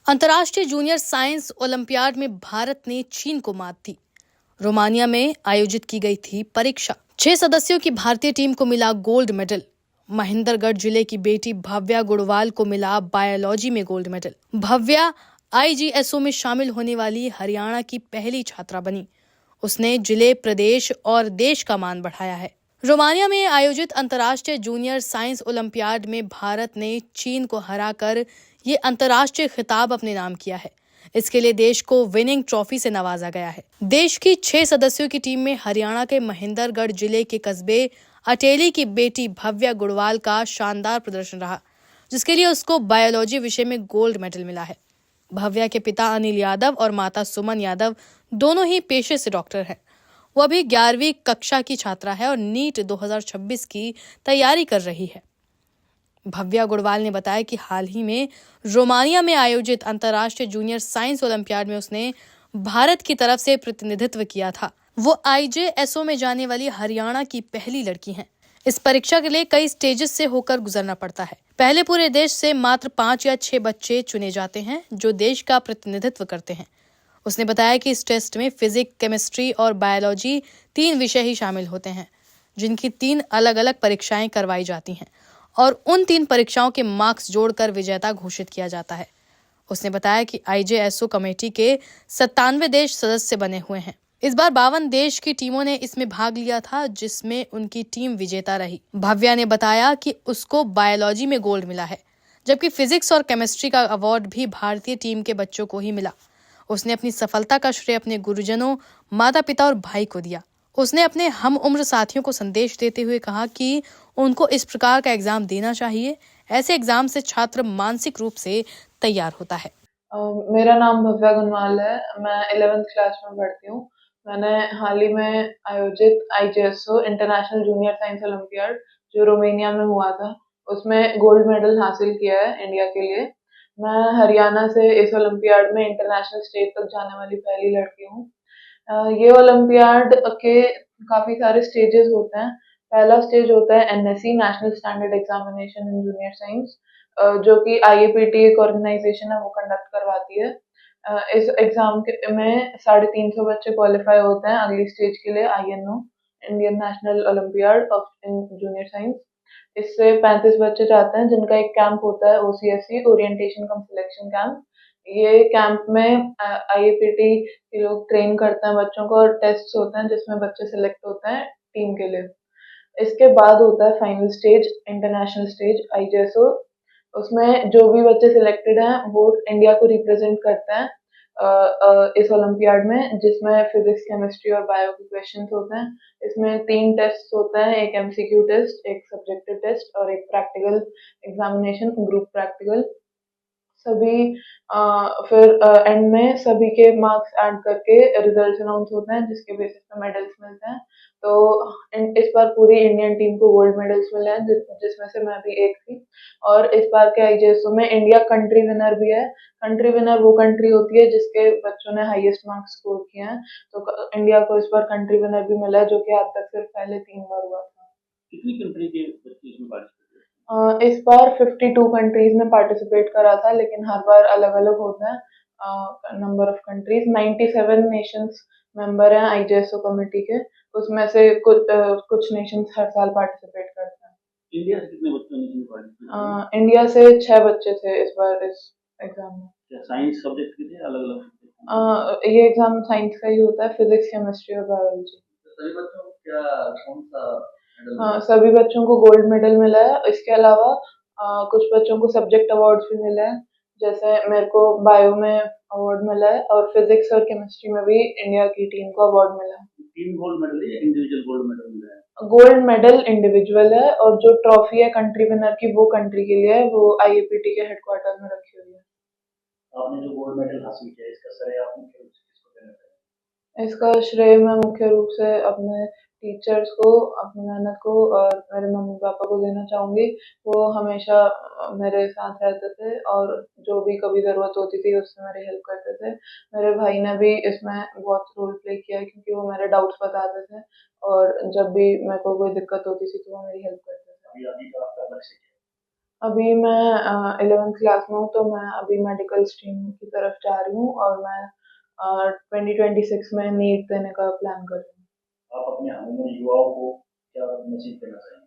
अंतर्राष्ट्रीय junior science olympiad में भारत ने चीन को मात दी। रोमानिया में आयोजित की गई थी परीक्षा। 6 सदस्यों की भारतीय टीम को मिला गोल्ड मेडल। महेंद्रगढ़ जिले की बेटी भव्या गुड़वाल को मिला बायोलॉजी में गोल्ड मेडल। भव्या आईजीएसओ में शामिल होने वाली हरियाणा की पहली छात्रा बनी। उसने जिले, प्रदेश और देश का मान बढ़ाया है। रोमानिया में आयोजित अंतर्राष्ट्रीय जूनियर साइंस ओलंपियाड में भारत ने चीन को हराकर ये अंतर्राष्ट्रीय खिताब अपने नाम किया है। इसके लिए देश को विनिंग ट्रॉफी से नवाजा गया है। देश की 6 सदस्यों की टीम में हरियाणा के महेंद्रगढ़ जिले के कस्बे अटेली की बेटी भव्या गुड़वाल का शानदार प्रदर्शन रहा, जिसके लिए उसको बायोलॉजी विषय में गोल्ड मेडल मिला है। भव्या के पिता अनिल यादव और माता सुमन यादव दोनों ही पेशे से डॉक्टर हैं। वह भी 11वीं कक्षा की छात्रा है और नीट 2026 की तैयारी कर रही है। भव्या गुड़वाल ने बताया कि हाल ही में रोमानिया में आयोजित अंतर्राष्ट्रीय जूनियर साइंस ओलंपियाड में उसने भारत की तरफ से प्रतिनिधित्व किया था। वो आईजेएसओ में जाने वाली हरियाणा की पहली लड़की हैं। इस परीक्षा के लिए कई स्टेजेस से होकर गुजरना पड़ता है। पहले पूरे देश से मात्र 5 या 6 बच्चे चुने जाते हैं जो देश का प्रतिनिधित्व करते हैं। उसने बताया कि इस टेस्ट में फिजिक्स, केमिस्ट्री और बायोलॉजी 3 विषय ही शामिल होते हैं, जिनकी 3 अलग अलग परीक्षाएं करवाई जाती हैं और उन 3 परीक्षाओं के मार्क्स जोड़कर विजेता घोषित किया जाता है। उसने बताया कि आईजेएसओ कमेटी के 97 देश सदस्य बने हुए हैं। इस बार 52 देश की टीमों ने इसमें भाग लिया था, जिसमें उनकी टीम विजेता रही। भव्या ने बताया कि उसको बायोलॉजी में गोल्ड मिला है, जबकि फिजिक्स और केमिस्ट्री का अवार्ड भी भारतीय टीम के बच्चों को ही मिला। उसने अपनी सफलता का श्रेय अपने गुरुजनों, माता पिता और भाई को दिया। उसने अपने हम उम्र साथियों को संदेश देते हुए कहा कि उनको इस प्रकार का एग्जाम देना चाहिए। ऐसे एग्जाम से छात्र मानसिक रूप से तैयार होता है। मेरा नाम भव्या गुनवाल है। मैं 11th क्लास में पढ़ती हूँ। मैंने हाल ही में आयोजित आईजेएसओ इंटरनेशनल जूनियर साइंस ओलंपियाड जो रोमेनिया में हुआ था, उसमें गोल्ड मेडल हासिल किया है इंडिया के लिए। मैं हरियाणा से इस ओलंपियाड में इंटरनेशनल स्टेज तक जाने वाली पहली लड़की हूँ। ये ओलंपियाड के काफी सारे स्टेजेस होते हैं। पहला स्टेज होता है NSE, national standard examination in junior science, जो कि आईएपीटी एक ऑर्गेनाइजेशन है, वो कंडक्ट करवाती है। इस एग्जाम के में 350 बच्चे क्वालिफाई होते हैं अगली स्टेज के लिए, आईएनओ, Indian national olympiad of in junior science. इससे 35 बच्चे जाते हैं, जिनका एक कैंप होता है, ओसीएससी, ओरिएंटेशन कम सिलेक्शन कैंप। ये कैंप में आईएपीटी के लोग ट्रेन करते हैं बच्चों को, और टेस्ट होते हैं जिसमें बच्चे सिलेक्ट होते हैं टीम के लिए। इसके बाद होता है फाइनल स्टेज, इंटरनेशनल स्टेज, आईजेएसओ। उसमें जो भी बच्चे सिलेक्टेड हैं वो इंडिया को रिप्रेजेंट करते हैं इस ओलंपियाड में, जिसमें फिजिक्स, केमिस्ट्री और बायो के क्वेश्चंस होते हैं। इसमें 3 टेस्ट होते हैं, एक एमसीक्यू टेस्ट, एक सब्जेक्टिव टेस्ट और एक प्रैक्टिकल एग्जामिनेशन, ग्रुप प्रैक्टिकल। सभी फिर एंड में सभी के मार्क्स ऐड करके रिजल्ट अनाउंस होते हैं, जिसके बेसिस पे मेडल्स मिलते हैं। तो इस बार पूरी इंडियन टीम को गोल्ड मेडल्स मिले हैं, जिसमें से मैं भी एक थी। और इस बार के आईजेएसओ में इंडिया कंट्री विनर भी है। कंट्री विनर वो कंट्री होती है जिसके बच्चों ने हाईएस्ट मार्क्स स्कोर किए हैं। तो इंडिया को इस बार कंट्री विनर भी मिला है, जो कि आज तक सिर्फ पहले 3 बार हुआ था। कितनी कंट्री के बच्चे इसमें पार्टिसिपेट? इस बार 52 कंट्रीज ने पार्टिसिपेट करा था, लेकिन हर बार अलग-अलग होता है number of countries. 97 Nations member हैं आईजेएसओ कमेटी के। उसमें से कुछ नेशंस हर साल पार्टिसिपेट करते हैं। इंडिया से कितने बच्चों ने इसमें पार्टिसिपेट किया? इंडिया से 6 बच्चे थे इस बार इस एग्जाम में। क्या साइंस सब्जेक्ट के थे, अलग-अलग? ये एग्जाम साइंस का ही होता है, फिजिक्स, केमिस्ट्री और बायोलॉजी। सभी बच्चों को क्या कौन सा मेडल? हाँ, सभी बच्चों को गोल्ड मेडल मिला है। इसके अलावा कुछ बच्चों को सब्जेक्ट अवार्ड्स भी मिले हैं। जैसे मेरे को बायो में अवार्ड मिला है और फिजिक्स और केमिस्ट्री में भी इंडिया की टीम को अवार्ड मिला है। टीम गोल्ड मेडल है या इंडिविजुअल गोल्ड मेडल मिला है? गोल्ड मेडल इंडिविजुअल है, और जो ट्रॉफी है कंट्री विनर की, वो कंट्री के लिए है, वो आईएपीटी के हेडक्वार्टर में रखी हुई है। आपने जो गोल्ड मेडल हासिल किया, इसका श्रेय आप मुख्य रूप से किसको देना चाहेंगे? इसका श्रेय मैं मुख्य रूप से अपने टीचर्स को, अपनी मेहनत को और मेरे मम्मी-पापा को देना चाहूँगी। वो हमेशा मेरे साथ रहते थे और जो भी कभी ज़रूरत होती थी उससे मेरी हेल्प करते थे। मेरे भाई ने भी इसमें बहुत रोल प्ले किया है, क्योंकि वो मेरे डाउट्स बताते थे और जब भी मेरे को कोई दिक्कत होती थी तो वो मेरी हेल्प करते थे। अभी आगे का आपका लक्ष्य क्या है? अभी मैं 11th क्लास में हूँ, तो मैं अभी मेडिकल स्ट्रीम की तरफ जा रही हूँ और मैं 2026 में नीट देने का प्लान कर रही हूँ। आप अपने हम युवाओं को क्या मैसेज देना चाहेंगे?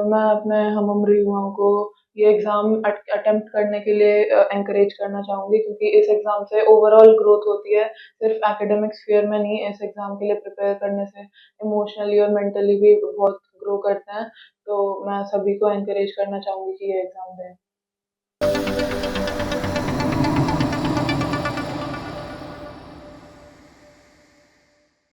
मैं अपने हम उम्र युवाओं को ये एग्ज़ाम अटेम्प्ट करने के लिए एनकरेज करना चाहूँगी, क्योंकि इस एग्ज़ाम से ओवरऑल ग्रोथ होती है, सिर्फ एकेडमिक स्फीयर में नहीं। इस एग्ज़ाम के लिए प्रिपेयर करने से इमोशनली और मेंटली भी बहुत ग्रो करते हैं, तो मैं सभी को एनकरेज करना चाहूँगी कि ये एग्ज़ाम दें।